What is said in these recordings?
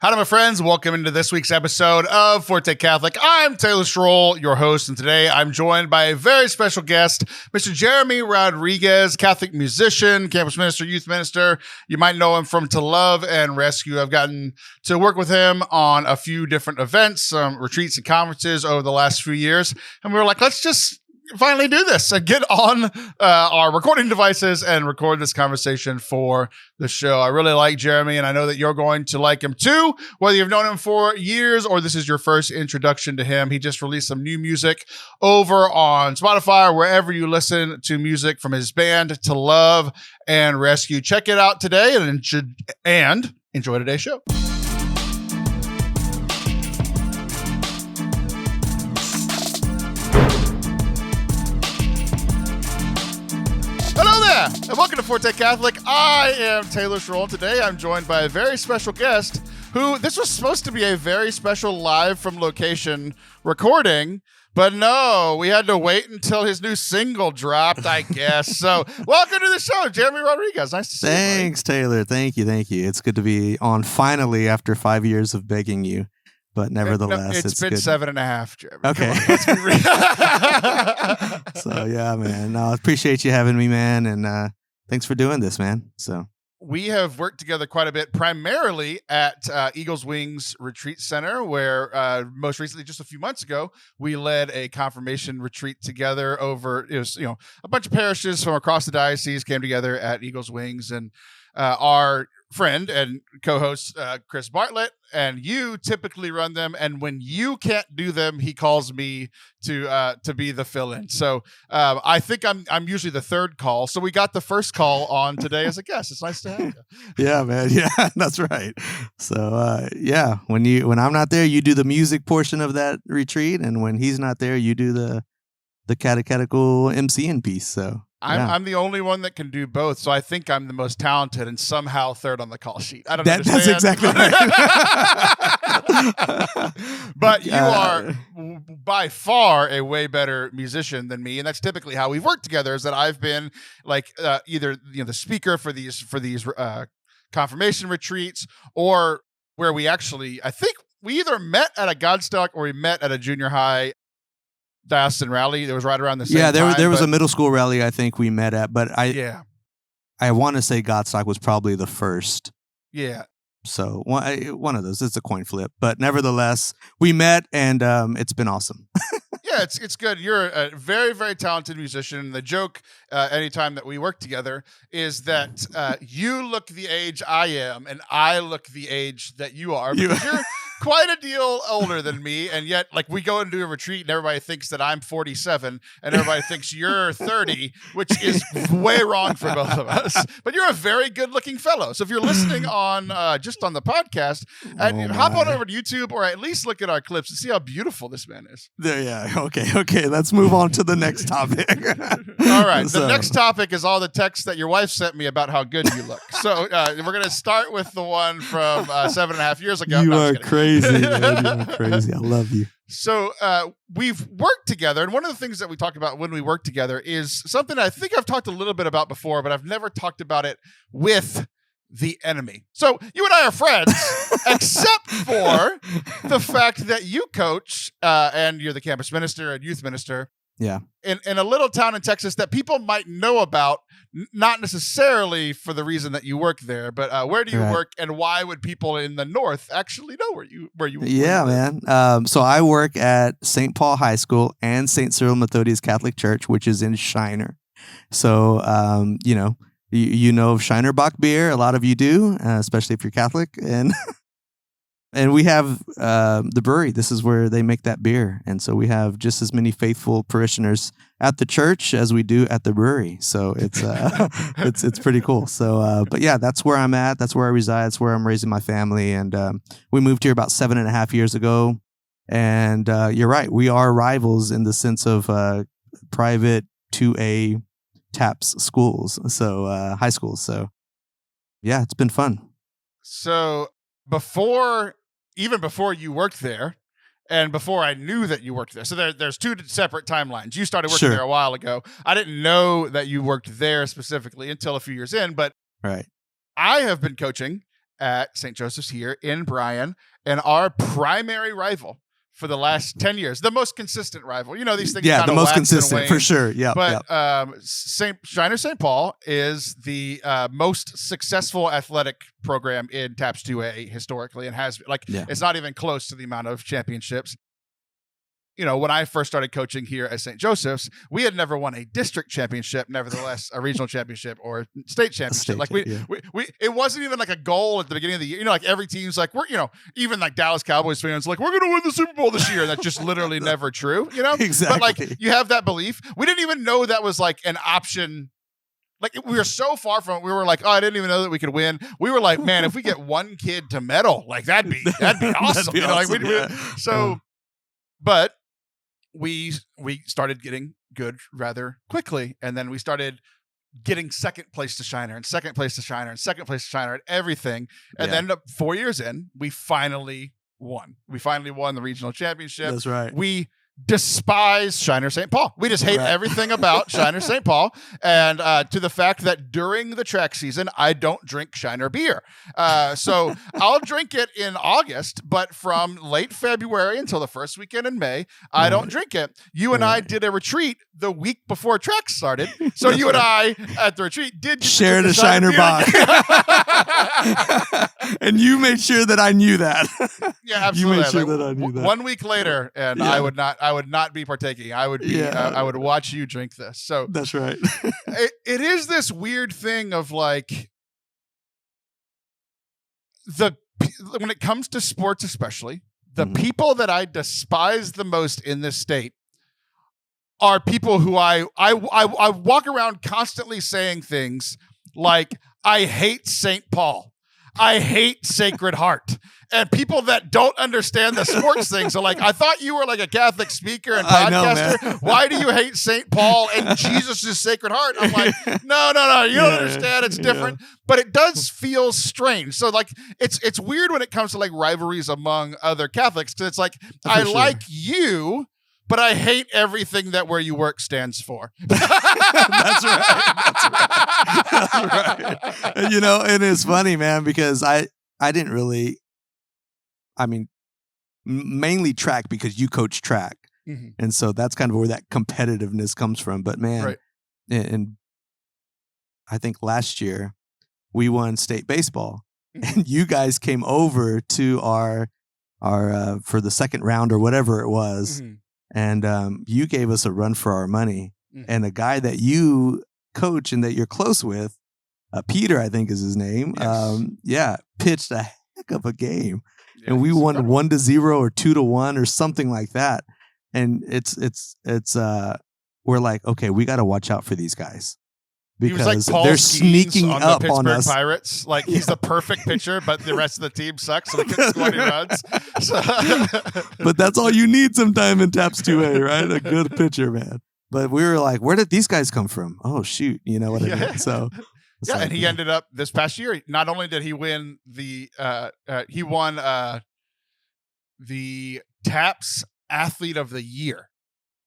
Howdy, my friends. Welcome into this week's episode of Forte Catholic. I'm Taylor Schroll, your host, and today I'm joined by a very special guest, Mr. Jeremy Rodriguez, Catholic musician, campus minister, youth minister. You might know him from To Love and Rescue. I've gotten to work with him on a few different events, retreats and conferences over the last few years, and we were like, let's just finally do this and get on our recording devices and record this conversation for the show. I really like Jeremy, and I know that you're going to like him too, whether you've known him for years or this is your first introduction to him. He just released some new music over on Spotify or wherever you listen to music from his band To Love and Rescue. Check it out today and enjoy today's show. And welcome to Forte Catholic. I am Taylor Schroll. Today I'm joined by a very special guest who, this was supposed to be a very special live from location recording, but no, we had to wait until his new single dropped, I guess. So welcome to the show, Jeremy Rodriguez. Nice to see you. Thanks, Taylor. Thank you. It's good to be on finally after 5 years of begging you. But nevertheless, it's been good. 7.5, Jeremy. Okay. So yeah, man. No, I appreciate you having me, man, and thanks for doing this, man. So we have worked together quite a bit, primarily at Eagle's Wings Retreat Center, where most recently, just a few months ago, we led a confirmation retreat together. It was a bunch of parishes from across the diocese came together at Eagle's Wings, and our friend and co-host Chris Bartlett and you typically run them, and when you can't do them, he calls me to be the fill-in. So I think I'm usually the third call. So we got the first call on today as a guest. It's nice to have you. Yeah, man. Yeah, that's right. So yeah, when I'm not there, you do the music portion of that retreat, and when he's not there, you do the catechetical MCing piece. So I'm the only one that can do both, so I think I'm the most talented and somehow third on the call sheet. I don't understand. That's exactly right. But you are by far a way better musician than me, and that's typically how we've worked together. Is that I've been like either the speaker for these confirmation retreats, or where we actually, I think we either met at a Godstock or we met at a junior high diocesan rally. That was right around the same time. Yeah, there was a middle school rally I think we met at, but I want to say Godstock was probably the first. Yeah. So one of those. It's a coin flip, but nevertheless, we met, and it's been awesome. Yeah, it's good. You're a very, very talented musician. The joke anytime that we work together is that you look the age I am, and I look the age that you are. Because you're quite a deal older than me, and yet like we go and do a retreat and everybody thinks that I'm 47 and everybody thinks you're 30, which is way wrong for both of us. But you're a very good looking fellow. So if you're listening on just on the podcast, hop on over to YouTube or at least look at our clips and see how beautiful this man is. Yeah. Okay. Let's move on to the next topic. All right. The next topic is all the texts that your wife sent me about how good you look. So we're going to start with the one from 7.5 years ago. You are crazy. Man. You're crazy. I love you. So we've worked together, and one of the things that we talk about when we work together is something I think I've talked a little bit about before, but I've never talked about it with the enemy. So you and I are friends, except for the fact that you coach and you're the campus minister and youth minister. Yeah. In a little town in Texas that people might know about, not necessarily for the reason that you work there, but where do you work, and why would people in the north actually know where you work? Yeah, man. So I work at St. Paul High School and St. Cyril Methodius Catholic Church, which is in Shiner. So, you know of Shiner Bock beer. A lot of you do, especially if you're Catholic. And we have the brewery. This is where they make that beer. And so we have just as many faithful parishioners at the church as we do at the brewery. So it's it's pretty cool. So, but yeah, that's where I'm at. That's where I reside. That's where I'm raising my family. And we moved here about 7.5 years ago. And you're right. We are rivals in the sense of private 2A TAPS schools. So high schools. So yeah, it's been fun. So even before you worked there, and before I knew that you worked there, so there's two separate timelines. You started working there a while ago. I didn't know that you worked there specifically until a few years in, but right. I have been coaching at St. Joseph's here in Bryan, and our primary rival for the last 10 years, the most consistent rival. You know, these things Yeah, kind the of most wax and consistent wane. for sure. Yeah, But Shiner St. Paul is the most successful athletic program in TAPS 2A historically, and has it's not even close to the amount of championships. You know, when I first started coaching here at St. Joseph's, we had never won a district championship, nevertheless, a regional championship or state championship. We it wasn't even like a goal at the beginning of the year. You know, like every team's like, we're, you know, even like Dallas Cowboys fans, like, we're going to win the Super Bowl this year. And that's just literally never true, you know? Exactly. But like, you have that belief. We didn't even know that was like an option. Like, we were so far from it. We were like, oh, I didn't even know that we could win. We were like, man, if we get one kid to medal, like that'd be awesome. You know, awesome, like but we started getting good rather quickly, and then we started getting second place to Shiner and second place to Shiner and second place to Shiner and everything. And then 4 years in, we finally won. We finally won the regional championship. That's right. We despise Shiner St. Paul. We just hate everything about Shiner St. Paul, and to the fact that during the track season, I don't drink Shiner beer. So I'll drink it in August, but from late February until the first weekend in May, I don't drink it. You and I did a retreat the week before track started. So you and I at the retreat did share the Shiner Bock. And you made sure that I knew that. Yeah, absolutely. You made sure that I knew that. 1 week later, and I would not be partaking. I would be. I would watch you drink this. So that's right. it is this weird thing of like when it comes to sports, especially the people that I despise the most in this state are people who I walk around constantly saying things like, I hate St. Paul. I hate Sacred Heart. And people that don't understand the sports things are like, I thought you were like a Catholic speaker and podcaster. Know, why do you hate St. Paul and Jesus' Sacred Heart? I'm like, no, you don't understand. It's different. But it does feel strange. So like, it's weird when it comes to like rivalries among other Catholics, because it's like, I like you, but I hate everything that where you work stands for. That's right. And, you know, and it's funny, man, because I didn't really, I mean, mainly track because you coach track. Mm-hmm. And so that's kind of where that competitiveness comes from. But man, and I think last year we won state baseball, and you guys came over to our for the second round or whatever it was. Mm-hmm. And you gave us a run for our money. Mm-hmm. And a guy that you coach and that you're close with, Peter, I think is his name. Yes. Pitched a heck of a game, and we won 1-0 or 2-1 or something like that. And it's we're like, okay, we got to watch out for these guys because they're sneaking on up the on us. Pirates, like he's the perfect pitcher, but the rest of the team sucks, so they couldn't score any runs. So. But that's all you need sometime in TAPS 2A, right? A good pitcher, man. But we were like, where did these guys come from? Oh shoot, you know what I mean? So. Yeah, and he ended up this past year. Not only did he win he won the TAPS Athlete of the Year.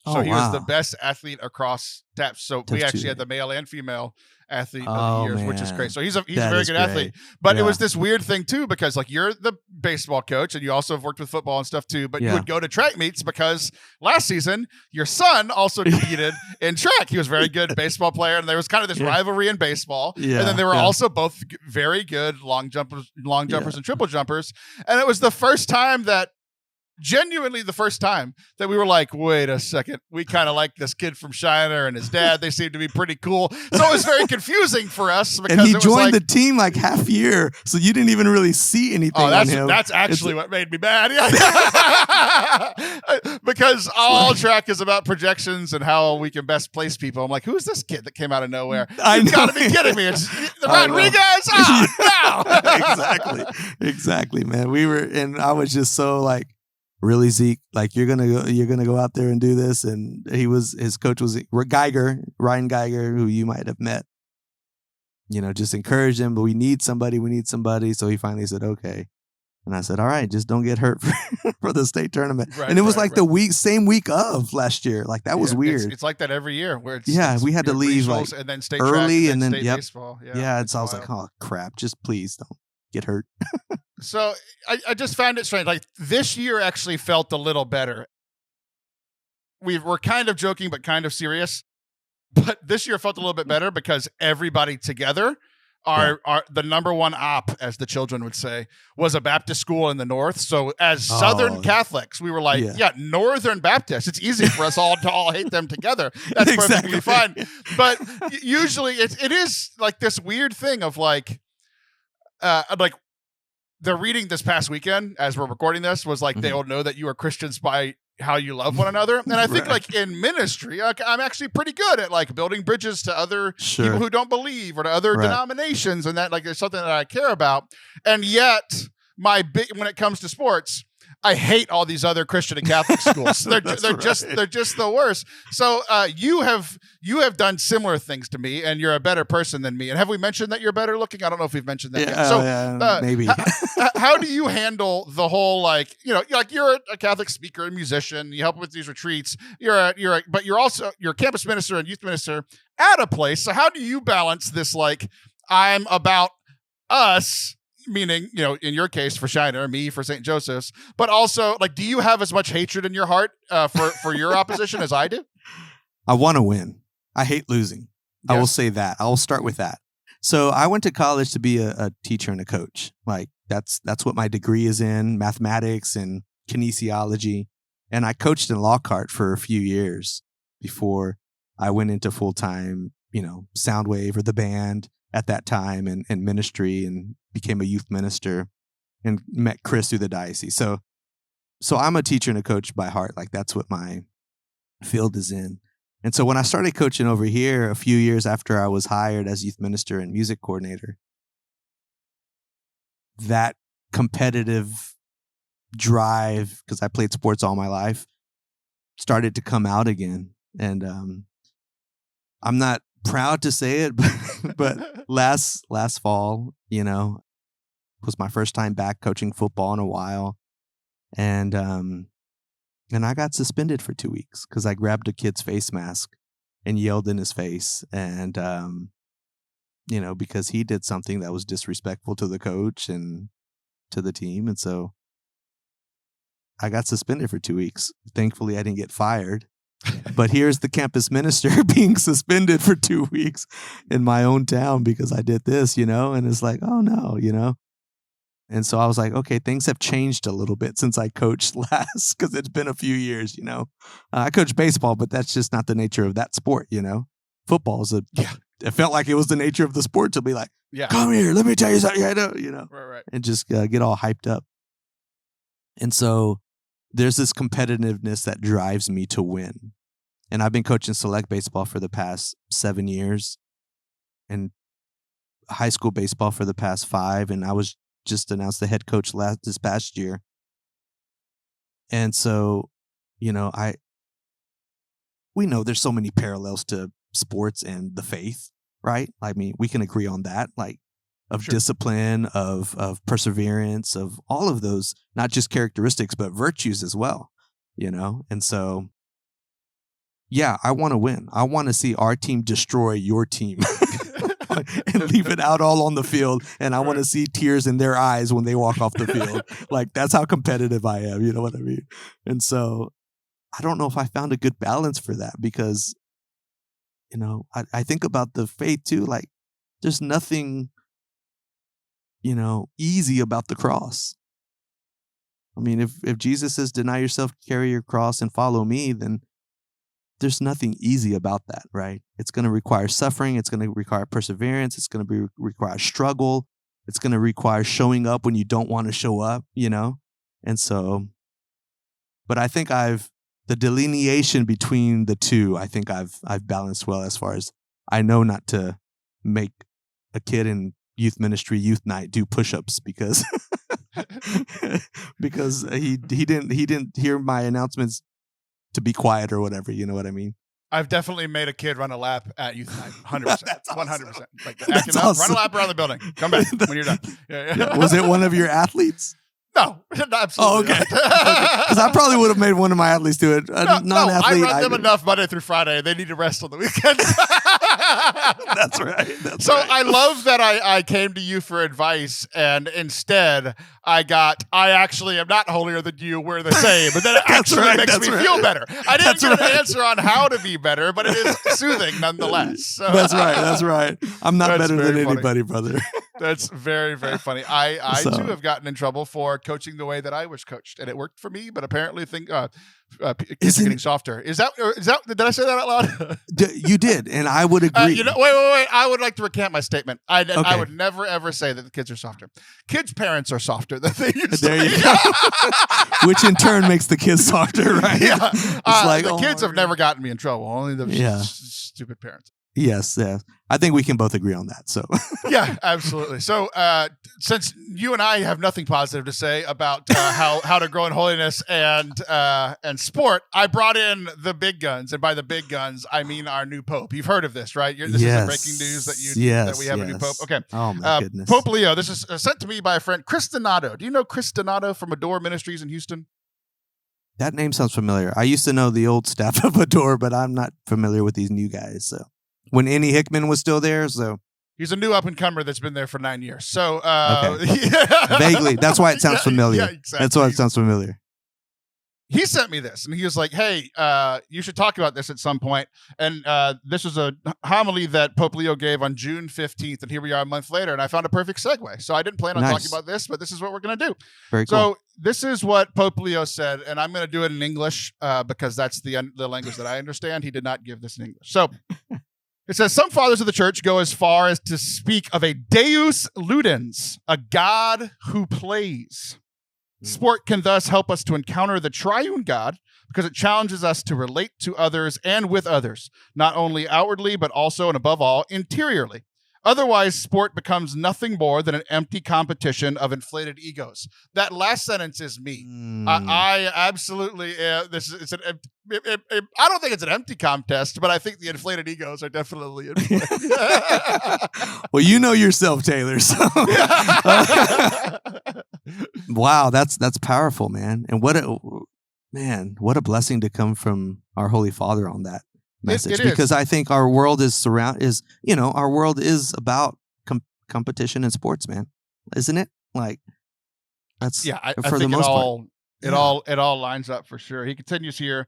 So he was the best athlete across TAPS. So we actually had the male and female athlete of the years, which is great. So he's a very good athlete. But it was this weird thing too, because like you're the baseball coach and you also have worked with football and stuff too, but you would go to track meets because last season your son also competed in track. He was a very good baseball player, and there was kind of this rivalry in baseball. And then they were also both very good long jumpers and triple jumpers. And it was the first time that genuinely the first time that we were like, wait a second, we kind of like this kid from Shiner and his dad. They seem to be pretty cool. So it was very confusing for us. Because and he joined the team like half year, so you didn't even really see anything on him. That's actually what made me mad. Because all track is about projections and how we can best place people. I'm like, who's this kid that came out of nowhere? You've got to be kidding me. It's the Rodriguez? No. Exactly, man. We were, and I was just so like, really, Zeke, like you're gonna go out there and do this. And his coach was Ryan Geiger, who you might have met. You know, just encourage him, but we need somebody. So he finally said, okay. And I said, all right, just don't get hurt for the state tournament. And it was like the same week of last year. Like that was weird. It's like that every year where we had to leave like and then state early track, and then state baseball. So I was like, oh crap, just please don't. get hurt. So I just found it strange. Like this year actually felt a little better. We're kind of joking, but kind of serious. But this year felt a little bit better because everybody together are the number one op, as the children would say, was a Baptist school in the North. So as Southern Catholics, we were like, Northern Baptists. It's easy for us all to all hate them together. That's perfectly fine. But usually it is like this weird thing of like the reading this past weekend as we're recording this was like, they'll know that you are Christians by how you love one another. And I think like in ministry, I'm actually pretty good at like building bridges to other people who don't believe or to other denominations. And that like, there's something that I care about. And yet when it comes to sports, I hate all these other Christian and Catholic schools. They're just the worst. So you have done similar things to me, and you're a better person than me. And have we mentioned that you're better looking? I don't know if we've mentioned that yet. So maybe. How do you handle the whole like you're a Catholic speaker and musician. You help with these retreats. But you're also campus minister and youth minister at a place. So how do you balance this? Like I'm about us. Meaning, in your case for Shiner, me for St. Joseph's, but also like, do you have as much hatred in your heart for your opposition as I do? I want to win. I hate losing. Yeah. I will say that. I will start with that. So I went to college to be a teacher and a coach. Like that's what my degree is in, mathematics and kinesiology. And I coached in Lockhart for a few years before I went into full-time, Soundwave or the band at that time and ministry and became a youth minister and met Chris through the diocese. So I'm a teacher and a coach by heart. Like that's what my field is in. And so when I started coaching over here a few years after I was hired as youth minister and music coordinator, that competitive drive, because I played sports all my life, started to come out again. And I'm not proud to say it, but last fall, was my first time back coaching football in a while. And I got suspended for 2 weeks because I grabbed a kid's face mask and yelled in his face. And, because he did something that was disrespectful to the coach and to the team. And so I got suspended for 2 weeks. Thankfully, I didn't get fired. But here's the campus minister being suspended for 2 weeks in my own town because I did this, and it's like, oh no, And so I was like, okay, things have changed a little bit since I coached last because it's been a few years, I coach baseball, but that's just not the nature of that sport, Football is it felt like it was the nature of the sport to be like, come here, let me tell you something, Right. And just get all hyped up. And so there's this competitiveness that drives me to win. And I've been coaching select baseball for the past 7 years and high school baseball for the past 5. And I was just announced the head coach this past year. And so, we know there's so many parallels to sports and the faith, right? I mean, we can agree on that, like of discipline, of perseverance, of all of those, not just characteristics, but virtues as well, And so, I want to win. I want to see our team destroy your team and leave it out all on the field. And I want to see tears in their eyes when they walk off the field. Like, that's how competitive I am. You know what I mean? And so I don't know if I found a good balance for that because, I think about the faith too. Like, there's nothing easy about the cross. I mean, if Jesus says, deny yourself, carry your cross and follow me, then there's nothing easy about that, right? It's going to require suffering. It's going to require perseverance. It's going to require struggle. It's going to require showing up when you don't want to show up, And so, but I think the delineation between the two, I think I've balanced well as far as I know not to make a kid in youth ministry, youth night do push-ups because he didn't hear my announcements to be quiet or whatever. You know what I mean? I've definitely made a kid run a lap at youth night. 100%. That's awesome. 100%. Like, run a lap around the building. Come back when you're done. Yeah. Was it one of your athletes? No, absolutely. Oh, okay. Because I probably would have made one of my athletes do it. No, I run them enough Monday through Friday. They need to rest on the weekends. That's right. That's So right. I love that I came to you for advice, and instead I actually am not holier than you. We're the same, but then it actually makes me feel better. I didn't get an answer on how to be better, but it is soothing nonetheless. So. That's right. That's right. I'm not better than funny. anybody, brother. That's very, very funny. I too have gotten in trouble for coaching the way that I was coached, and it worked for me. But apparently, kids are getting softer. Is that? Did I say that out loud? You did, and I would agree. Wait. I would like to recant my statement. I would never ever say that the kids are softer. Kids' parents are softer than they used there to be. You go. Which in turn makes the kids softer, right? Yeah. It's like, the kids have never gotten me in trouble. Only the stupid parents. Yes. I think we can both agree on that. So yeah, absolutely. So since you and I have nothing positive to say about how to grow in holiness and sport, I brought in the big guns, and by the big guns, I mean our new pope. You've heard of this, right? This isn't breaking news that we have a new pope. Okay. Oh my goodness. Pope Leo. This is sent to me by a friend, Chris Donato. Do you know Chris Donato from Adore Ministries in Houston? That name sounds familiar. I used to know the old staff of Adore, but I'm not familiar with these new guys. So. When Annie Hickman was still there, so he's a new up and comer that's been there for 9 years. So okay. Vaguely, that's why it sounds familiar. Yeah, exactly. That's why it sounds familiar. He sent me this, and he was like, "Hey, you should talk about this at some point." And this was a homily that Pope Leo gave on June 15th, and here we are a month later, and I found a perfect segue. So I didn't plan on talking about this, but this is what we're going to do. Very cool. So this is what Pope Leo said, and I'm going to do it in English because that's the language that I understand. He did not give this in English. So it says, some fathers of the church go as far as to speak of a Deus Ludens, a God who plays. Sport can thus help us to encounter the triune God because it challenges us to relate to others and with others, not only outwardly, but also and above all, interiorly. Otherwise, sport becomes nothing more than an empty competition of inflated egos. That last sentence is me. I absolutely, I don't think it's an empty contest, but I think the inflated egos are definitely inflated. Well, you know yourself, Taylor. So. Wow, that's powerful, man. And what a blessing to come from our Holy Father on that message, because I think our world is our world is about competition in sports, man, isn't it? Like that's I for think the most part. It all lines up for sure. He continues here.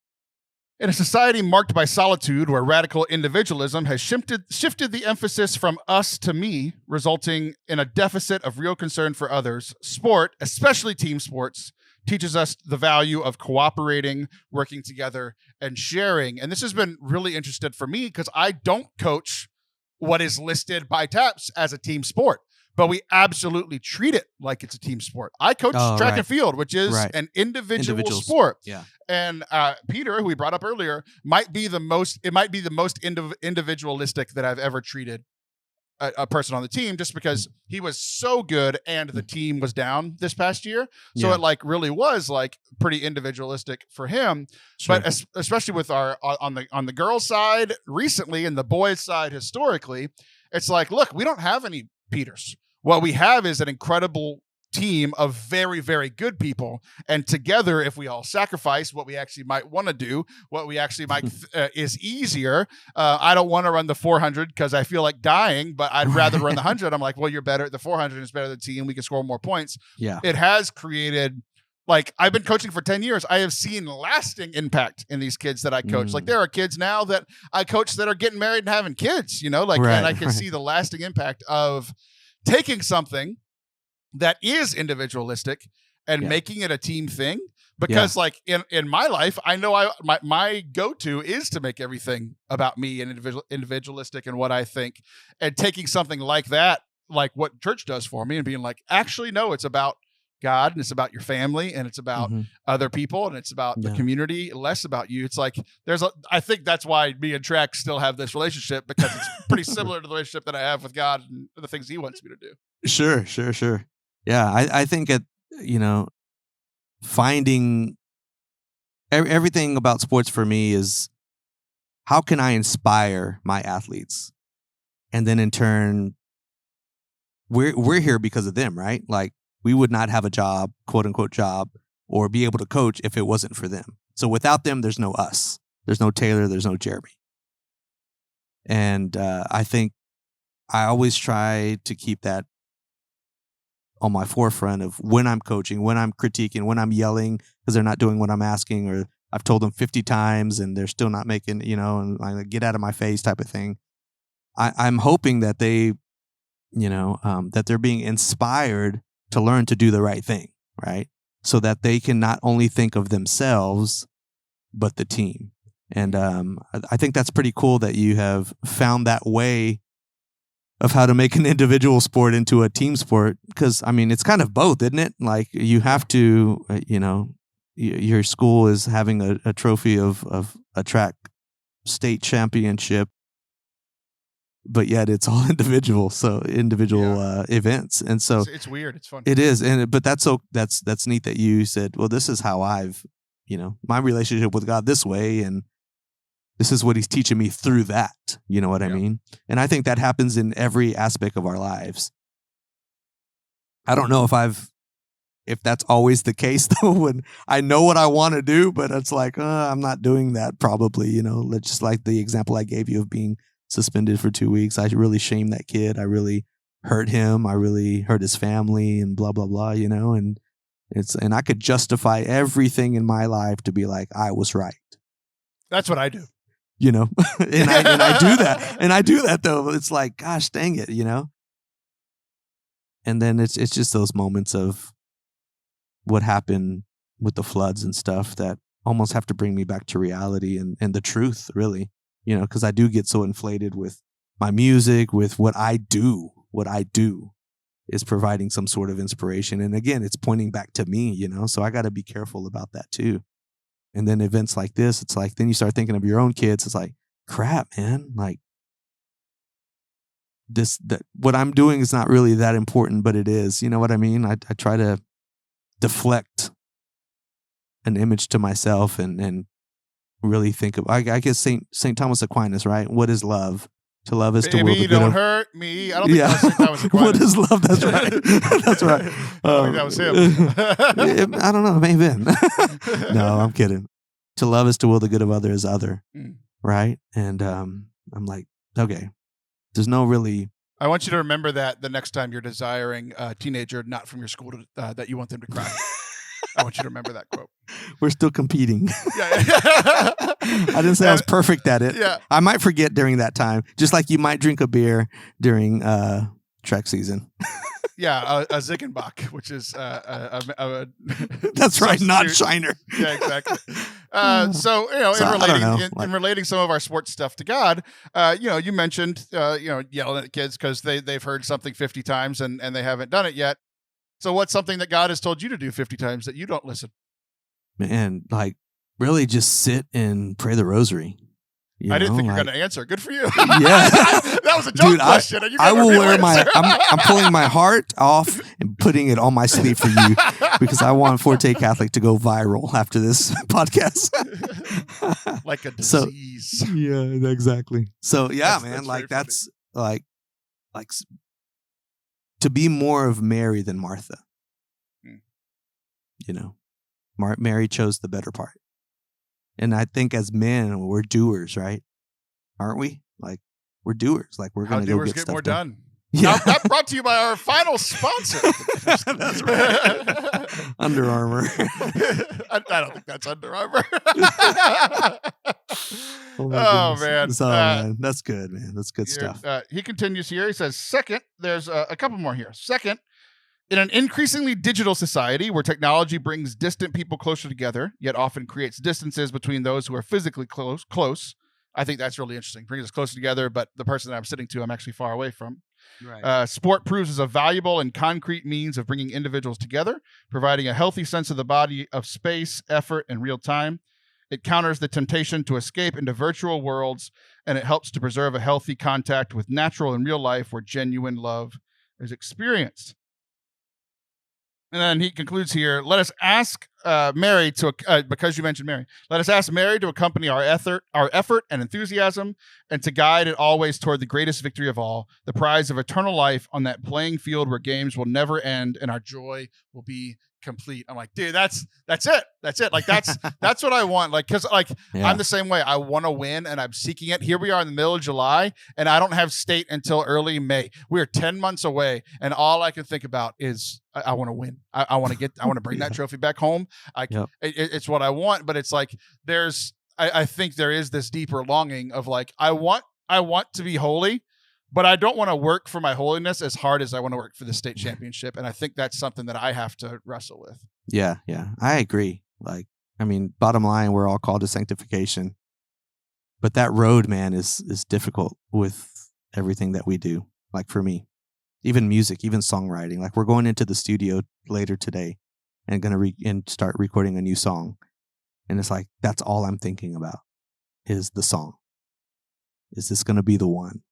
In a society marked by solitude, where radical individualism has shifted the emphasis from us to me, resulting in a deficit of real concern for others, sport, especially team sports, teaches us the value of cooperating, working together, and sharing. And this has been really interesting for me because I don't coach what is listed by TAPS as a team sport, but we absolutely treat it like it's a team sport. I coach track and field, which is an individual sport. Yeah. And Peter, who we brought up earlier, might be the most individualistic that I've ever treated a person on the team, just because he was so good and the team was down this past year. So it really was pretty individualistic for him. Sure. But especially with our on the girls' side recently and the boys' side historically, it's like, look, we don't have any Peters. What we have is an incredible team of very, very good people. And together, if we all sacrifice what we actually might want to do, what we actually might is easier. I don't want to run the 400 because I feel like dying, but I'd rather run the 100. I'm like, well, you're better at the 400. It's better than the team. We can score more points. Yeah. It has created, I've been coaching for 10 years. I have seen lasting impact in these kids that I coach. There are kids now that I coach that are getting married and having kids, and I can see the lasting impact of taking something that is individualistic and making it a team thing. Because in my life, I know my go-to is to make everything about me and individualistic and what I think, and taking something like that, like what church does for me, and being like, actually, no, it's about God, and it's about your family, and it's about other people, and it's about the community, less about you. It's like I think that's why me and Track still have this relationship, because it's pretty similar to the relationship that I have with God and the things He wants me to do. Sure. Yeah, I think finding everything about sports for me is, how can I inspire my athletes, and then in turn, we're here because of them, right? Like, we would not have a job, quote unquote job, or be able to coach if it wasn't for them. So without them, there's no us. There's no Taylor. There's no Jeremy. And I think I always try to keep that on my forefront of when I'm coaching, when I'm critiquing, when I'm yelling because they're not doing what I'm asking, or I've told them 50 times and they're still not making, and I like, get out of my face type of thing. I'm hoping that they, that they're being inspired to learn to do the right thing, right? So that they can not only think of themselves, but the team. And I think that's pretty cool that you have found that way of how to make an individual sport into a team sport. Because, it's kind of both, isn't it? Like you have to, your school is having a trophy of a track state championship, but yet it's all individual. So individual events. And so it's weird. It's fun. It is. But that's neat that you said, well, this is how I've, my relationship with God this way. And this is what he's teaching me through that. You know what I mean? And I think that happens in every aspect of our lives. I don't know if that's always the case though, when I know what I want to do, but it's like, I'm not doing that probably, just like the example I gave you of being suspended for 2 weeks. I really shamed that kid. I really hurt him. I really hurt his family and blah, blah, blah, and I could justify everything in my life to be like, I was right. That's what I do. And I do that. And I do that though. It's like, gosh, dang it, And then it's just those moments of what happened with the floods and stuff that almost have to bring me back to reality and the truth, really, because I do get so inflated with my music, with what I do. What I do is providing some sort of inspiration. And again, it's pointing back to me, so I got to be careful about that too. And then events like this, it's like, then you start thinking of your own kids. It's like, crap, man, like what I'm doing is not really that important, but it is, you know what I mean? I try to deflect an image to myself and really think of, I guess St. Thomas Aquinas, right? What is love? To love is to will the good don't of... hurt me. I don't think that was St. Thomas Aquinas. What is love? That's right. That's right. I think that was him. I don't know. Maybe. No, I'm kidding. To love is to will the good of others other. Right? And I'm like, okay, there's no really... I want you to remember that the next time you're desiring a teenager not from your school that you want them to cry. I want you to remember that quote. We're still competing. Yeah. I didn't say I was perfect at it. Yeah. I might forget during that time, just like you might drink a beer during track season. Yeah, a Zickenbach, which is that's right, not Shiner. Yeah, exactly. In relating some of our sports stuff to God, you mentioned yelling at kids because they've heard something 50 times and they haven't done it yet. So what's something that God has told you to do 50 times that you don't listen? Man, like really just sit and pray the rosary. I didn't think you were going to answer. Good for you. Yeah. That was a joke question. I will wear I'm pulling my heart off and putting it on my sleeve for you because I want Forte Catholic to go viral after this podcast. Like a disease. So, yeah, exactly. So yeah, man, that's like to be more of Mary than Martha. Mary chose the better part. And I think as men, we're doers, right? Aren't we? Like, we're doers. Like, we're going to go get stuff more done. Yeah. Now, that brought to you by our final sponsor. That's right. Under Armour. I don't think that's Under Armour. Oh man. So, man. That's good, man. That's good stuff. He continues here. He says, second, there's a couple more here. Second, in an increasingly digital society where technology brings distant people closer together, yet often creates distances between those who are physically close. I think that's really interesting. Brings us closer together, but the person that I'm sitting to, I'm actually far away from. Right. Sport proves as a valuable and concrete means of bringing individuals together, providing a healthy sense of the body of space, effort, and real time. It counters the temptation to escape into virtual worlds, and it helps to preserve a healthy contact with natural and real life where genuine love is experienced. And then he concludes here, let us ask Mary to, because you mentioned Mary, let us ask Mary to accompany our effort and enthusiasm and to guide it always toward the greatest victory of all, the prize of eternal life on that playing field where games will never end and our joy will be complete. I'm like, dude, that's it. That's it. Like that's what I want. Like, cause like I'm the same way. I want to win and I'm seeking it. Here we are in the middle of July and I don't have state until early May. We're 10 months away. And all I can think about is I want to win. I want to bring that trophy back home. It's what I want, but it's like, I think there is this deeper longing of like, I want to be holy, but I don't want to work for my holiness as hard as I want to work for the state championship. And I think that's something that I have to wrestle with. Yeah. I agree. Like, I mean, bottom line, we're all called to sanctification. But that road, man, is difficult with everything that we do. Like for me, even music, even songwriting. Like we're going into the studio later today and going to start recording a new song. And it's like, that's all I'm thinking about is the song. Is this going to be the one?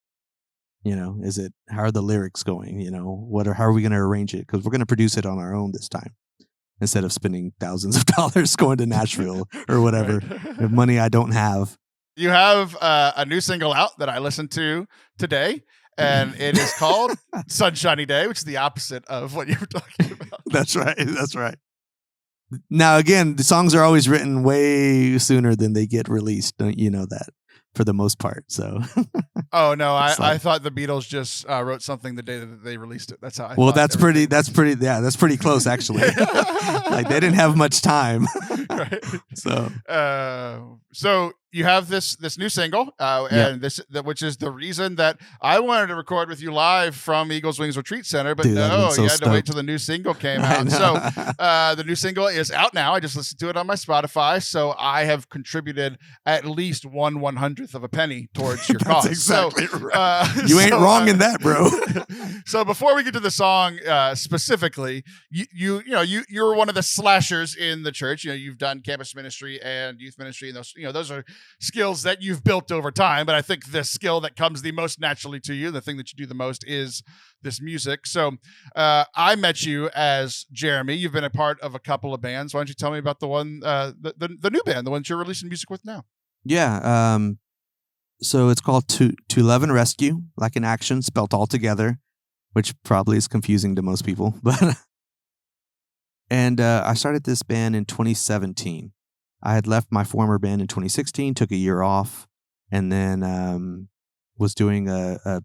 You know, how are the lyrics going? You know, how are we going to arrange it? Because we're going to produce it on our own this time instead of spending thousands of dollars going to Nashville or whatever, money I don't have. You have a new single out that I listened to today, and it is called Sunshiny Day, which is the opposite of what you were talking about. That's right. Now, again, the songs are always written way sooner than they get released. Don't you know that? For the most part, so. Oh no, I thought the Beatles just wrote something the day that they released it. That's how I. Well, that's pretty close actually. Like they didn't have much time. Right. So you have this new single, and which is the reason that I wanted to record with you live from Eagles Wings Retreat Center, but Dude, you had stoked. to wait till the new single came out. So the new single is out now. I just listened to it on my Spotify, so I have contributed at least 1/100th of a penny towards your cause. Exactly so, right. You ain't wrong in that, bro. So before we get to the song specifically, you're one of the slashers in the church. You know, you've done campus ministry and youth ministry, and those are skills that you've built over time. But I think the skill that comes the most naturally to you, the thing that you do the most, is this music. So I met you as Jeremy. You've been a part of a couple of bands. Why don't you tell me about the one, the new band, the ones you're releasing music with now? Yeah. So it's called To Love and Rescue, like in action, spelt all together, which probably is confusing to most people. But I started this band in 2017. I had left my former band in 2016, took a year off, and then was doing a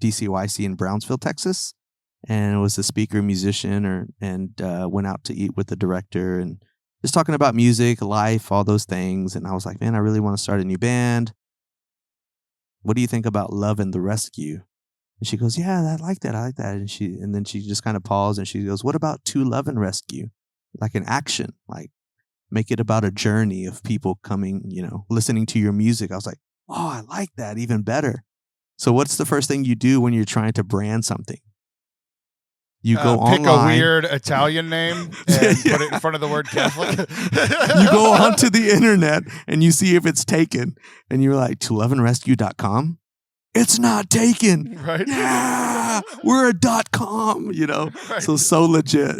DCYC in Brownsville, Texas, and was a speaker musician, and went out to eat with the director and just talking about music, life, all those things. And I was like, man, I really want to start a new band. What do you think about Love and the Rescue? And she goes, yeah, I like that. And then she just kind of paused and she goes, what about To Love and Rescue? Like an action, like make it about a journey of people coming, listening to your music. I was like, oh, I like that even better. So what's the first thing you do when you're trying to brand something? You go online. Pick a weird Italian name and put it in front of the word Catholic. You go onto the internet and you see if it's taken. And you're like, toLoveandRescue.com? It's not taken. Right. Yeah. We're a .com, Right. So legit,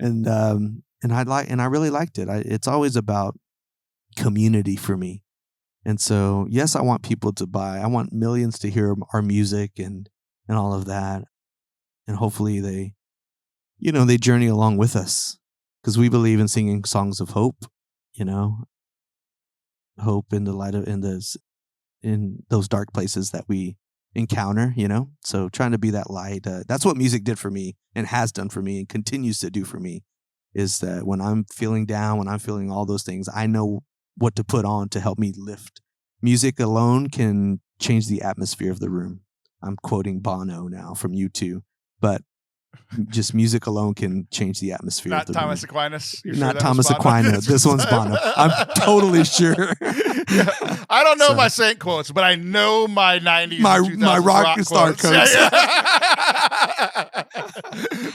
And I really liked it. It's always about community for me. And so, yes, I want people to buy. I want millions to hear our music and all of that. And hopefully they journey along with us, because we believe in singing songs of hope, hope in the light of in those dark places that we encounter, So trying to be that light. That's what music did for me and has done for me and continues to do for me, is that when I'm feeling down, when I'm feeling all those things, I know what to put on to help me lift. Music alone can change the atmosphere of the room. I'm quoting Bono now from U2. But just music alone can change the atmosphere. Not of the Thomas room. Aquinas. Not Thomas Aquinas. This one's Bono. I'm totally sure. Yeah. I don't know my saint quotes, but I know my 90s my rock star quotes. Yeah.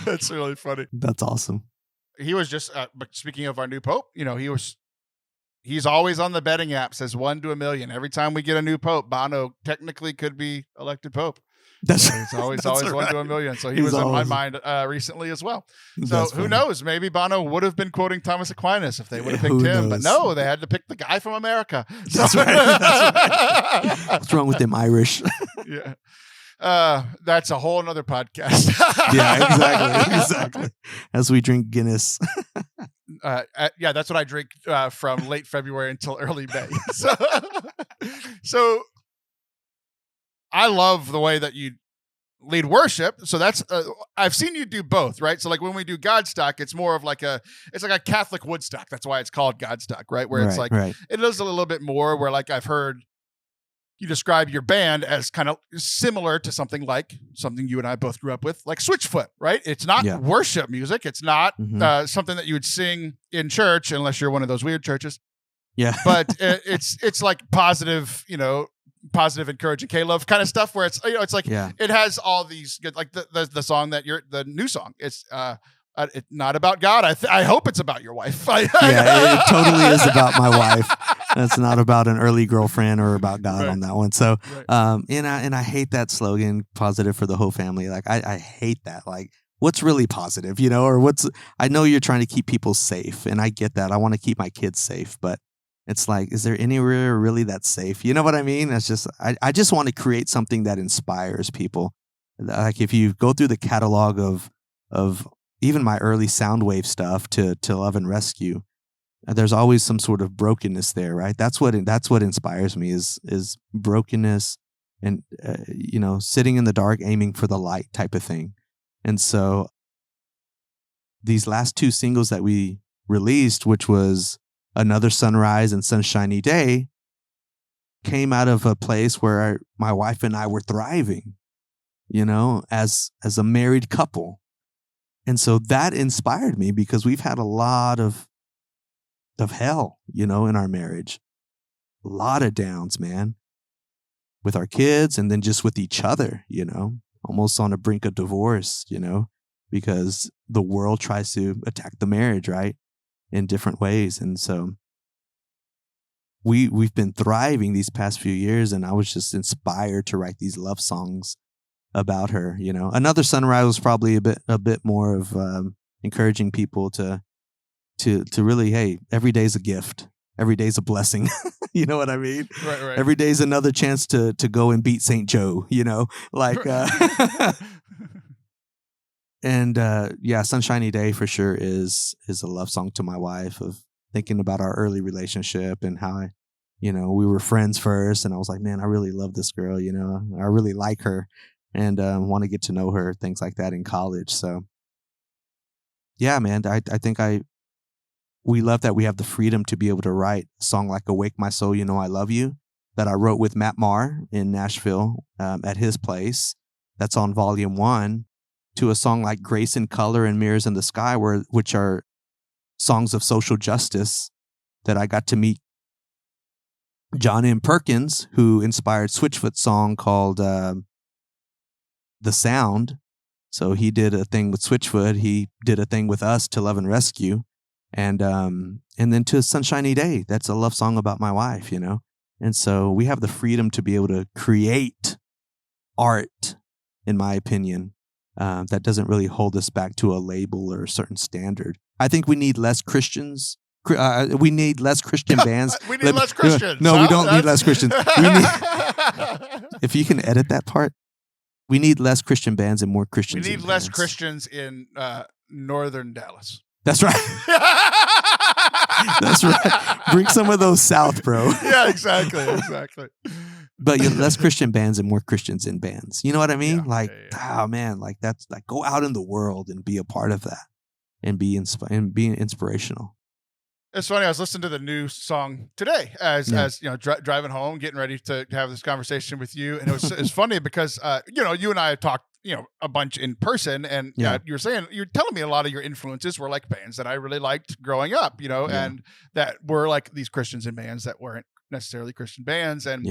That's really funny. That's awesome. He was just speaking of our new pope. He's always on the betting app. Says 1 to 1,000,000 every time we get a new pope. Bono technically could be elected pope. It's always 1 to 1,000,000. So he was on my mind recently as well. So who knows? Maybe Bono would have been quoting Thomas Aquinas if they would have picked him. But no, they had to pick the guy from America. So. That's right. What's wrong with them Irish? Yeah. That's a whole nother podcast. Yeah, exactly. As we drink Guinness. Yeah, that's what I drink from late February until early May. So I love the way that you lead worship. So that's I've seen you do both, right? So like when we do Godstock, it's more of like a Catholic Woodstock. That's why it's called Godstock, right? Where it's like it is a little bit more where like I've heard you describe your band as kind of similar to something you and I both grew up with, like Switchfoot, right? It's not worship music. It's not something that you would sing in church unless you're one of those weird churches. Yeah. But it's like positive, encouraging K-Love kind of stuff where it's like it has all these good, like the song the new song. It's not about God. I hope it's about your wife. It totally is about my wife. It's not about an early girlfriend or about God on that one. So, and I hate that slogan, positive for the whole family. Like I hate that. Like what's really positive, or I know you're trying to keep people safe, and I get that. I want to keep my kids safe, but it's like, is there anywhere really that's safe? You know what I mean? It's just, I just want to create something that inspires people. Like if you go through the catalog of even my early Soundwave stuff to Love and Rescue, there's always some sort of brokenness there, right? That's what inspires me is brokenness and, sitting in the dark, aiming for the light type of thing. And so these last two singles that we released, which was Another Sunrise and Sunshiny Day, came out of a place where my wife and I were thriving, as a married couple. And so that inspired me because we've had a lot of hell, in our marriage. A lot of downs, man. With our kids and then just with each other, almost on the brink of divorce, because the world tries to attack the marriage, right? In different ways. And so we've been thriving these past few years, and I was just inspired to write these love songs about her. Another Sunrise was probably a bit more of encouraging people to really, hey, every day's a gift, every day's a blessing. You know what I mean? Right. Every day's another chance to go and beat St. Joe. And Sunshiny Day for sure is a love song to my wife, of thinking about our early relationship and how we were friends first, and I was like, man, I really love this girl, I really like her, and want to get to know her, things like that in college. So yeah, man, I think we love that we have the freedom to be able to write a song like Awake My Soul, I Love You, that I wrote with Matt Maher in Nashville at his place. That's on Volume 1. To a song like Grace in Color and Mirrors in the Sky, which are songs of social justice that I got to meet John M. Perkins, who inspired Switchfoot's song called The Sound. So he did a thing with Switchfoot. He did a thing with us to Love and Rescue. And then to Sunshiny Day, that's a love song about my wife, And so we have the freedom to be able to create art, in my opinion, that doesn't really hold us back to a label or a certain standard. I think we need less Christians. We need less Christian bands. We need less Christians. No, we don't need less Christians. If you can edit that part, we need less Christian bands and more Christians. We need less Christians in northern Dallas. That's right. That's right. Bring some of those south, bro. Yeah, exactly. But less Christian bands and more Christians in bands. You know what I mean? Oh man, like that's like, go out in the world and be a part of that, and be inspirational. It's funny. I was listening to the new song today as driving home, getting ready to have this conversation with you, and it's funny because you and I have talked a bunch in person, and you're telling me a lot of your influences were like bands that I really liked growing up, and that were like these Christians in bands that weren't necessarily Christian bands, and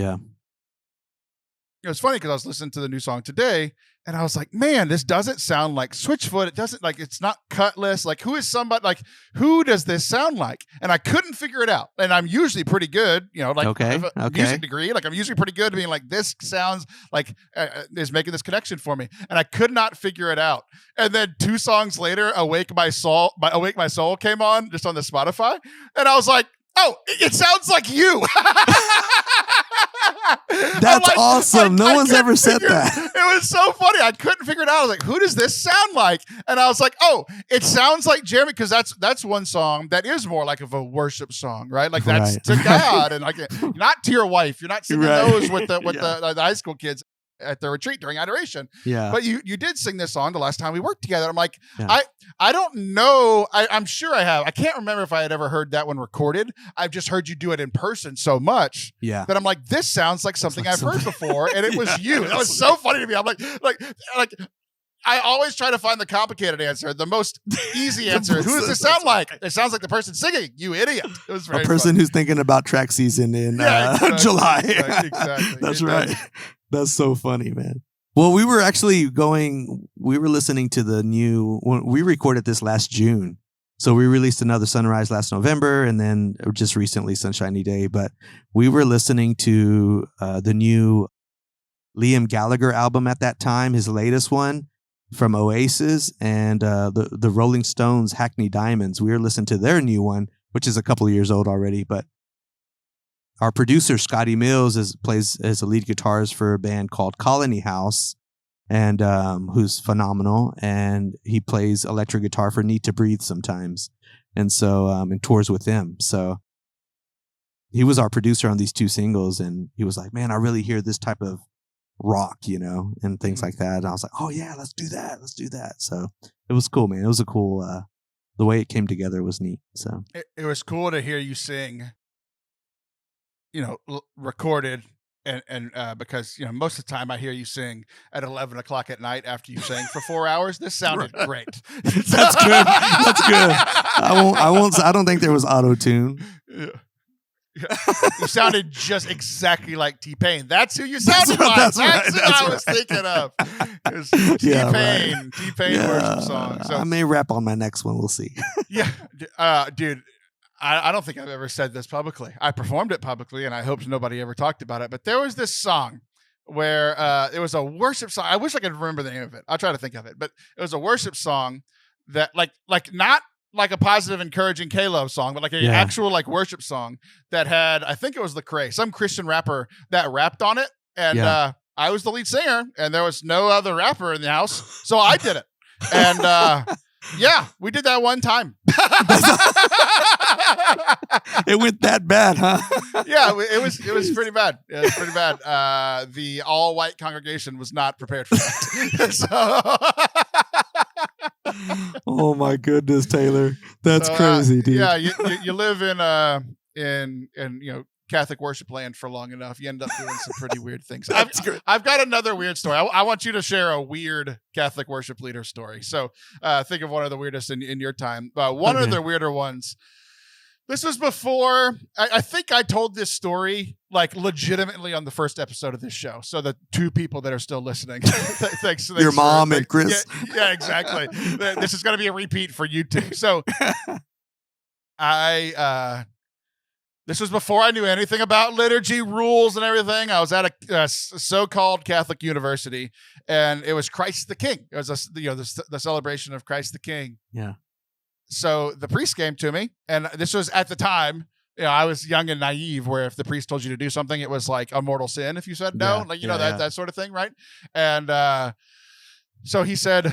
it's funny because I was listening to the new song today, and I was like, man, this doesn't sound like Switchfoot. It doesn't, like, it's not Cutlass. Like, who does this sound like? And I couldn't figure it out. And I'm usually pretty good, I have a music degree. Like, I'm usually pretty good at being like, this sounds like is making this connection for me. And I could not figure it out. And then 2 songs later, Awake My Soul came on just on the Spotify. And I was like, oh, it sounds like you. That's awesome. No one's ever said that. It was so funny. I couldn't figure it out. I was like, who does this sound like? And I was like, oh, it sounds like Jeremy, because that's one song that is more like of a worship song, right? Like that's to God, and like not to your wife. You're not singing those with the high school kids at the retreat during adoration. Yeah. But you did sing this song the last time we worked together. I'm like, I don't know. I'm sure I have. I can't remember if I had ever heard that one recorded. I've just heard you do it in person so much that I'm like, this sounds like something I've heard before. And it was you. That was so funny to me. I'm like, I always try to find the complicated answer. The most easy answer. Who does this sound like? It sounds like the person singing. You idiot. It was very a person funny. Who's thinking about track season in July. Exactly. That's right. That's so funny, man. Well, we were listening to the new, we recorded this last June. So we released another Sunrise last November, and then just recently Sunshiny Day. But we were listening to the new Liam Gallagher album at that time, his latest one from Oasis, and the Rolling Stones Hackney Diamonds. We were listening to their new one, which is a couple of years old already, but our producer, Scotty Mills, plays as a lead guitarist for a band called Colony House, and who's phenomenal. And he plays electric guitar for Need to Breathe sometimes. And so, and tours with them. So he was our producer on these two singles. And he was like, man, I really hear this type of rock, and things like that. And I was like, oh yeah, let's do that. Let's do that. So it was cool, man. It was a cool, the way it came together was neat. So it was cool to hear you sing, recorded, and because most of the time I hear you sing at 11 o'clock at night after you sang for 4 hours. This sounded great. That's good. That's good. I don't think there was auto tune. Yeah. You sounded just exactly like T-Pain. That's who you sounded like. That's who I was right. thinking of. It was T-Pain. T-Pain worship song. So I may rap on my next one. We'll see. Yeah, dude. I don't think I've ever said this publicly. I performed it publicly, and I hope nobody ever talked about it. But there was this song where it was a worship song. I wish I could remember the name of it. I'll try to think of it. But it was a worship song that, like not like a positive, encouraging K-Love song, but like an actual like worship song that had, I think it was Lecrae, some Christian rapper that rapped on it, and I was the lead singer, and there was no other rapper in the house, so I did it, and we did that one time. It went that bad, huh? Yeah, it was pretty bad. It was pretty bad. The all white congregation was not prepared for that. Oh my goodness, Taylor, that's crazy, dude. Yeah, you live in Catholic worship land for long enough, you end up doing some pretty weird things. I've got another weird story. I want you to share a weird Catholic worship leader story. So think of one of the weirdest in your time. One of the weirder ones. This was before, I think I told this story like legitimately on the first episode of this show. So the two people that are still listening. Thanks your mom and Chris. Yeah, exactly. This is going to be a repeat for you two. So this was before I knew anything about liturgy rules and everything. I was at a so-called Catholic university, and it was Christ the King. It was the celebration of Christ the King. Yeah. So the priest came to me, and this was at the time, I was young and naive, where if the priest told you to do something, it was like a mortal sin if you said no, that sort of thing, right? And so he said,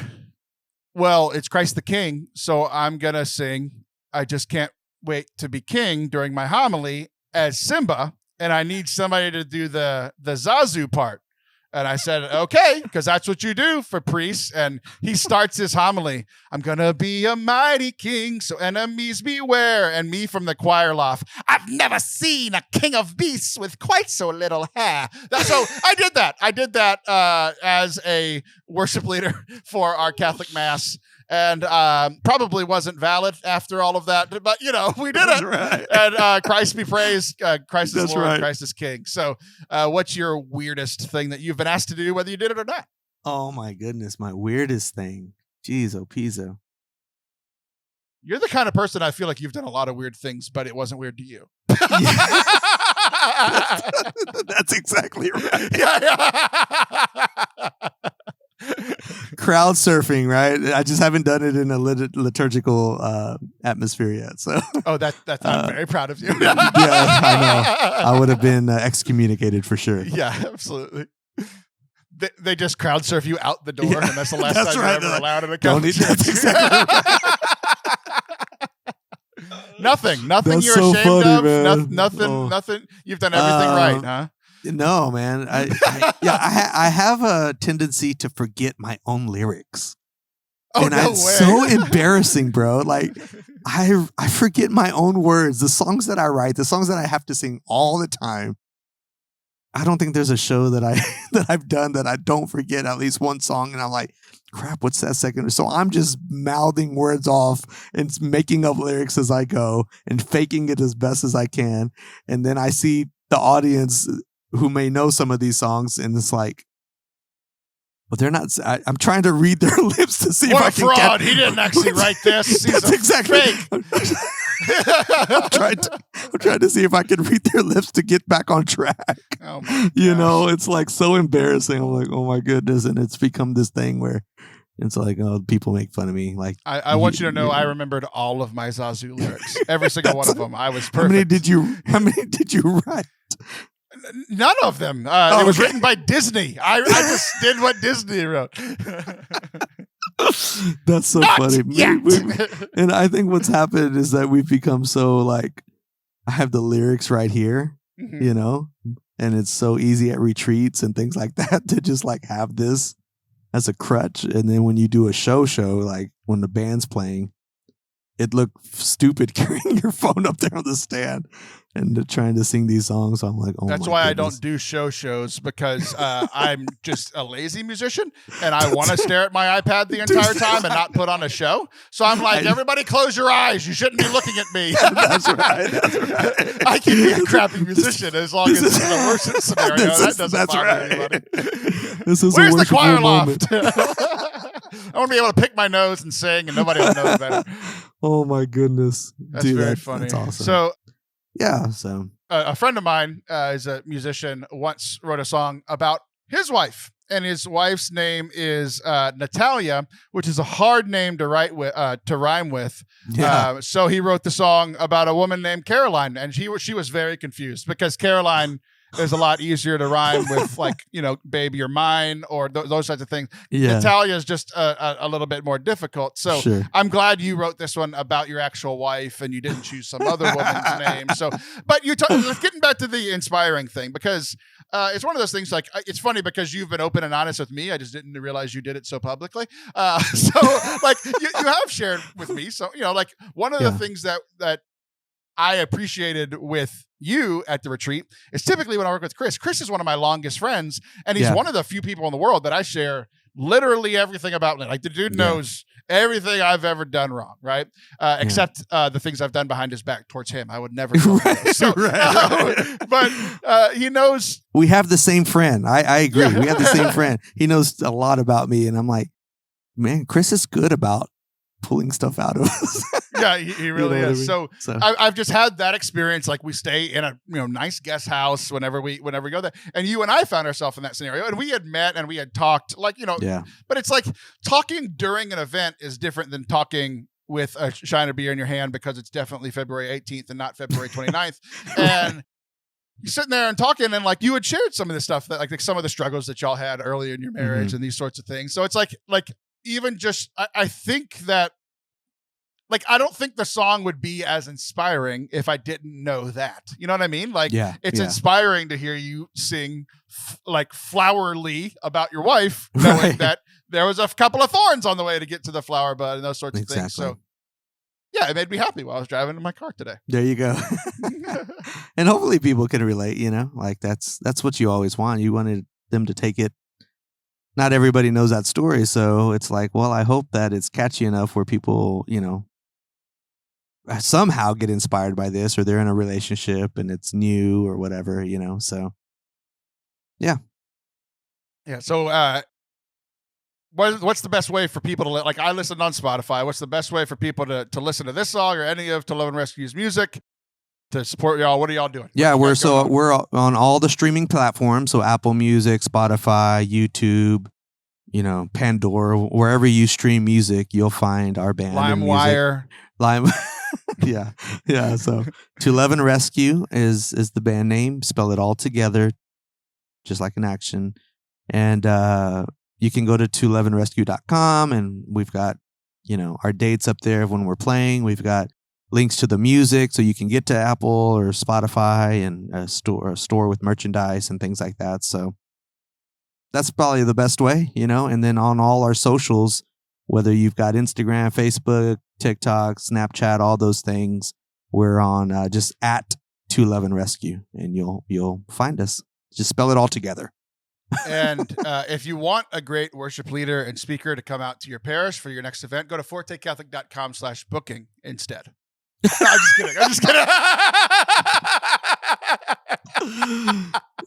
well, it's Christ the King, so I'm going to sing I Just Can't Wait to Be King during my homily as Simba, and I need somebody to do the Zazu part. And I said, okay, because that's what you do for priests. And he starts his homily. I'm going to be a mighty king, so enemies beware. And me from the choir loft, I've never seen a king of beasts with quite so little hair. So I did that. I did that as a worship leader for our Catholic Mass. And probably wasn't valid after all of that. But, we did it. Right. And Christ be praised. Christ is Lord. Right. Christ is King. So what's your weirdest thing that you've been asked to do, whether you did it or not? Oh, my goodness. My weirdest thing. Jeez, oh, Pizzo. You're the kind of person I feel like you've done a lot of weird things, but it wasn't weird to you. That's exactly right. Yeah. crowd surfing, right? I just haven't done it in a liturgical atmosphere yet. So, I'm very proud of you. yeah, I know. I would have been excommunicated for sure. Yeah, absolutely. They just crowd surf you out the door, and that's the last time you're ever allowed in a Catholic church. Nothing That's you're so ashamed funny, of. man. Nothing. You've done everything right, huh? No, man. I have a tendency to forget my own lyrics. Oh, and no it's way. so embarrassing, bro. Like I forget my own words, the songs that I write, the songs that I have to sing all the time. I don't think there's a show that I've done that I don't forget at least one song, and I'm like, crap, what's that second? So I'm just mouthing words off and making up lyrics as I go and faking it as best as I can. And then I see the audience who may know some of these songs, and it's like, well, they're not. I'm trying to read their lips to see what if I a can fraud! get. He didn't actually write this. He's That's a exactly. fake. I'm trying to see if I can read their lips to get back on track. Oh my You gosh. know, it's like so embarrassing. I'm like, oh my goodness, and it's become this thing where it's like, oh, people make fun of me. Like, I want you to know, I remembered all of my Zazu lyrics, every single one of them. I was perfect. How many did you write? None of them. It was written by Disney. I just did what Disney wrote. That's so Not funny. yet. And I think what's happened is that we've become so like, I have the lyrics right here, Mhm. you know, and it's so easy at retreats and things like that to just like have this as a crutch. And then when you do a show, like when the band's playing, it looked stupid carrying your phone up there on the stand and trying to sing these songs. I'm like, oh, That's my why goodness. I don't do shows because I'm just a lazy musician and I want to stare at my iPad the entire time and not put on a show. So I'm like, everybody close your eyes. You shouldn't be looking at me. That's right. I can be a crappy musician as long as it's in the worst scenario. That doesn't bother anybody. This is Where's a the choir moment. loft? I want to be able to pick my nose and sing and nobody will know better. Oh my goodness. That's Dude, very funny. That's awesome. So yeah, so a friend of mine is a musician, once wrote a song about his wife, and his wife's name is Natalia, which is a hard name to rhyme with. yeah. So he wrote the song about a woman named Caroline, and she was very confused because Caroline is a lot easier to rhyme with, like, you know, baby you're mine or those types of things. Yeah. Natalia is just a little bit more difficult. So Sure. I'm glad you wrote this one about your actual wife and you didn't choose some other woman's name. So, but getting back to the inspiring thing, because it's one of those things, like, it's funny because you've been open and honest with me. I just didn't realize you did it so publicly. So like you have shared with me. So, you know, like one of the things that I appreciated with you at the retreat is typically when I work with Chris. Chris is one of my longest friends, and he's one of the few people in the world that I share literally everything about. Like, the dude knows everything I've ever done wrong, right? Except the things I've done behind his back towards him. I would never do those. So, but he knows. We have the same friend. I agree. We have the same friend. He knows a lot about me, and I'm like, man, Chris is good about pulling stuff out of us. Yeah, he really You know is. what I mean? So I've just had that experience. Like, we stay in a nice guest house whenever we go there, and you and I found ourselves in that scenario, and we had met and we had talked, like, but it's like talking during an event is different than talking with a Shiner beer in your hand, because it's definitely February 18th and not February 29th. And you're sitting there and talking, and like you had shared some of the stuff that like some of the struggles that y'all had earlier in your marriage and these sorts of things. So it's like even just, I think that, like, I don't think the song would be as inspiring if I didn't know that. You know what I mean? Like, it's inspiring to hear you sing like flowerly about your wife, knowing that there was a couple of thorns on the way to get to the flower bud and those sorts of things. So yeah, it made me happy while I was driving in my car today. There you go. And hopefully people can relate, like that's what you always want. You wanted them to take it. Not everybody knows that story. So it's like, well, I hope that it's catchy enough where people, somehow get inspired by this, or they're in a relationship and it's new or whatever, so. Yeah. Yeah. So, what's the best way for people to like? I listened on Spotify. What's the best way for people to listen to this song or any of To Love and Rescue's music to support y'all? What are y'all doing? Yeah, we're on all the streaming platforms. So Apple Music, Spotify, YouTube, Pandora, wherever you stream music, you'll find our band. LimeWire. Yeah. So To Love and Rescue is the band name. Spell it all together, just like an action. And you can go to toLoveandRescue.com, and we've got our dates up there of when we're playing. We've got links to the music, so you can get to Apple or Spotify and a store with merchandise and things like that. So that's probably the best way, And then on all our socials, whether you've got Instagram, Facebook, TikTok, Snapchat, all those things, we're on just at To Love and Rescue, and you'll find us. Just spell it all together. And if you want a great worship leader and speaker to come out to your parish for your next event, go to fortecatholic.com/booking instead. No, I'm just kidding.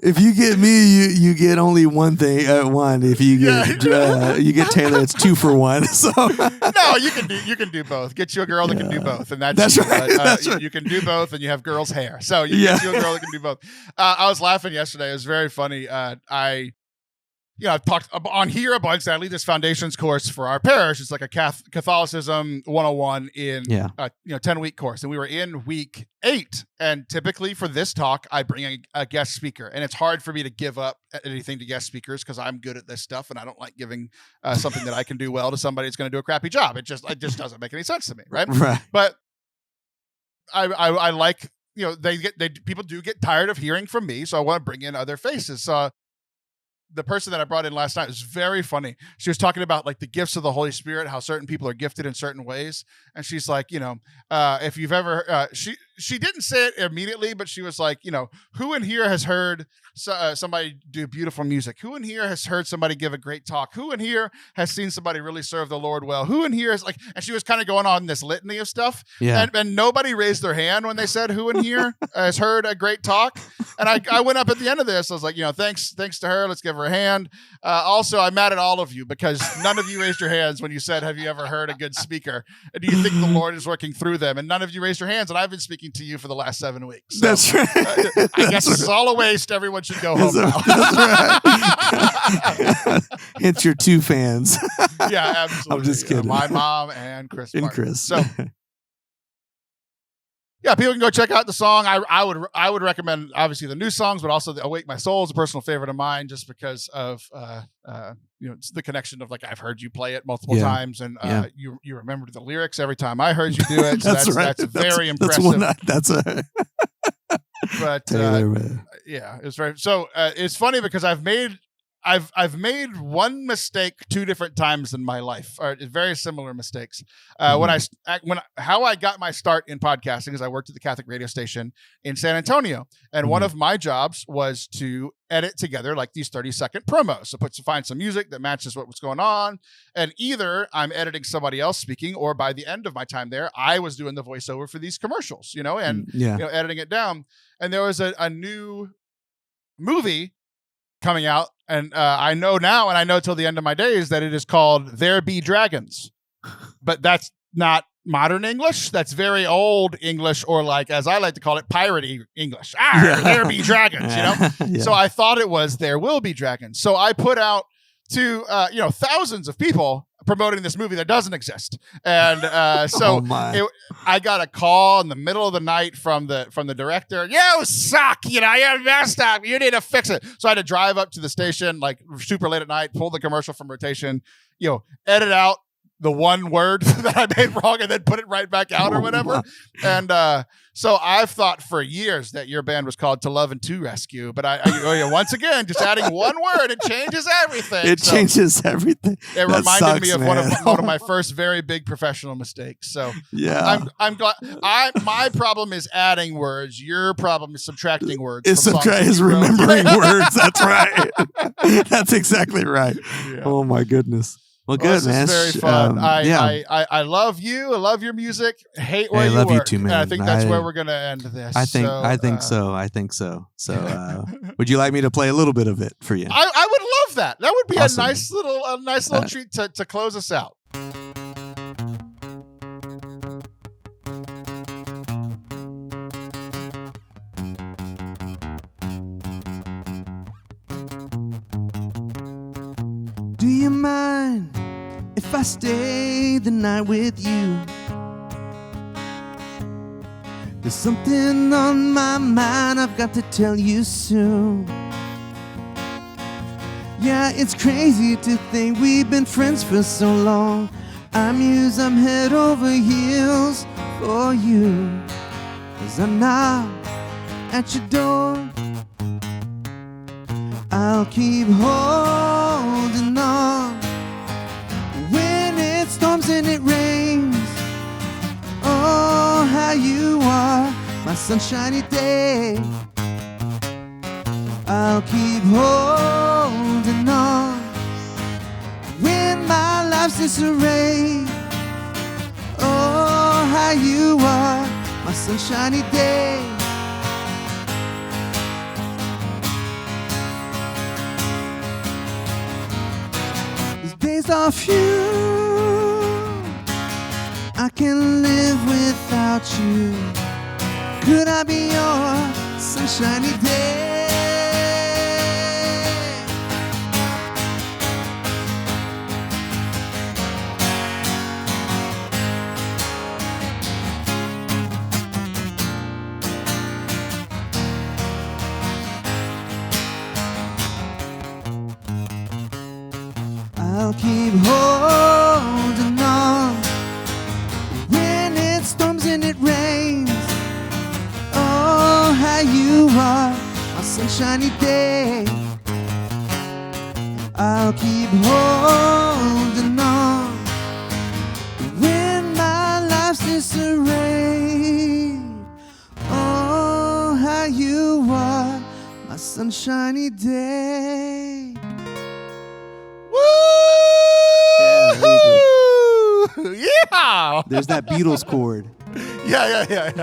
If you get me, you get only one thing. One. If you get you get Taylor, it's 2 for 1. So no, you can do both. Get you a girl that can do both, and that's right. Right. You can do both, and you have girls' hair, so you get you a girl that can do both. I was laughing yesterday. It was very funny. I've talked on here a bunch. I lead this foundations course for our parish. It's like a Catholicism 101 in 10-week course. And we were in week 8. And typically for this talk, I bring a guest speaker. And it's hard for me to give up anything to guest speakers because I'm good at this stuff. And I don't like giving something that I can do well to somebody that's going to do a crappy job. It just doesn't make any sense to me. Right. But I like, people do get tired of hearing from me. So I want to bring in other faces. So the person that I brought in last night was very funny. She was talking about like the gifts of the Holy Spirit, how certain people are gifted in certain ways. And she's like, if you've ever, she didn't say it immediately, but she was like, who in here has heard somebody do beautiful music? Who in here has heard somebody give a great talk? Who in here has seen somebody really serve the Lord well? Who in here is like, and she was kind of going on this litany of stuff. Yeah. And nobody raised their hand when they said, who in here has heard a great talk? And I went up at the end of this. I was like, thanks to her. Let's give her a hand. Also, I'm mad at all of you because none of you raised your hands when you said, have you ever heard a good speaker? And do you think the Lord is working through them? And none of you raised your hands. And I've been speaking to you for the last 7 weeks. So, that's right. I guess this is all a waste. Everyone should go home now. That's right. Hence your 2 fans. Yeah, absolutely. I'm just kidding. My mom and Chris. And Martin. Chris. So, yeah, people can go check out the song. I would recommend obviously the new songs, but also the Awake My Soul is a personal favorite of mine, just because of it's the connection of like I've heard you play it multiple times, and you remember the lyrics every time I heard you do it. So that's right. That's very impressive. But yeah, it's very. So it's funny because I've made one mistake 2 different times in my life, or very similar mistakes. How I got my start in podcasting is I worked at the Catholic radio station in San Antonio, and one of my jobs was to edit together like these 30-second promos. So find some music that matches what was going on, and either I'm editing somebody else speaking, or by the end of my time there, I was doing the voiceover for these commercials, and editing it down. And there was a new movie coming out, and I know now, and I know till the end of my days, that it is called There Be Dragons. But that's not modern English. That's very old English, or like, as I like to call it, piratey English. There be dragons, Yeah. So I thought it was There Will Be Dragons. So I put out to thousands of people promoting this movie that doesn't exist, and I got a call in the middle of the night from the director. You suck, you messed up. You need to fix it. So I had to drive up to the station like super late at night, pull the commercial from rotation, edit out the one word that I made wrong, and then put it right back out or whatever. And so I've thought for years that your band was called To Love and To Rescue, but I once again, just adding one word, it changes everything. It changes everything. It reminded me of one of my first very big professional mistakes. So yeah, I'm glad. My problem is adding words. Your problem is subtracting words. Is remembering words. That's right. That's exactly right. Yeah. Oh my goodness. Well, good, this man. Is very fun. I love you. I love your music. Hate where you work. I love you too, man. And I think that's where we're going to end this. I think so. So, would you like me to play a little bit of it for you? I would love that. That would be awesome. a nice little treat to close us out. Do you mind if I stay the night with you? There's something on my mind I've got to tell you soon. Yeah, it's crazy to think we've been friends for so long. I'm head over heels for you. As I knock at your door, I'll keep holding on. When it storms and it rains, oh, how you are my sunshiny day. I'll keep holding on. When my life's disarray, oh, how you are my sunshiny day. These days off you, I can live without you. Could I be your sunshiny day? I'll keep holding on. When it storms and it rains, oh, how you are my sunshiny day. I'll keep holding on. When my life's disarray, oh, how you are my sunshiny day. Yeah. There's that Beatles chord. Yeah.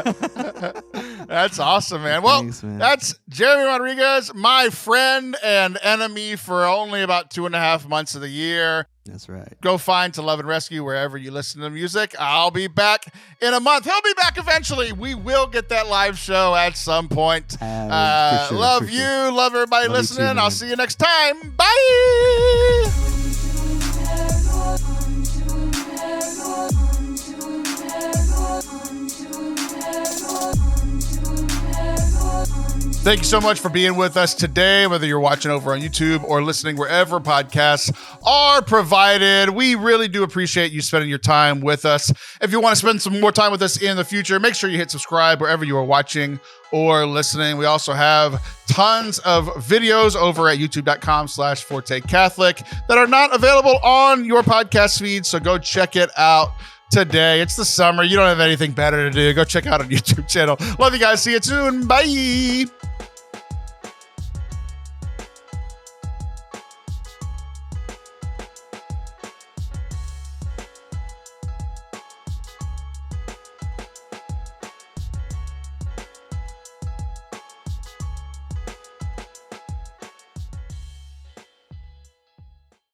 That's awesome, man. Well, Thanks, man. That's Jeremy Rodriguez, my friend and enemy for only about 2.5 months of the year. That's right. Go find To Love and Rescue wherever you listen to music. I'll be back in a month. He'll be back eventually. We will get that live show at some point. For sure, love for you. sure. Love everybody Love you listening. too, I'll man. see you next time. Bye. Thank you so much for being with us today, whether you're watching over on YouTube or listening wherever podcasts are provided. We really do appreciate you spending your time with us. If you want to spend some more time with us in the future, make sure you hit subscribe wherever you are watching or listening. We also have tons of videos over at youtube.com/Forte Catholic that are not available on your podcast feed, so go check it out today. It's the summer. You don't have anything better to do. Go check out our YouTube channel. Love you guys. See you soon. Bye.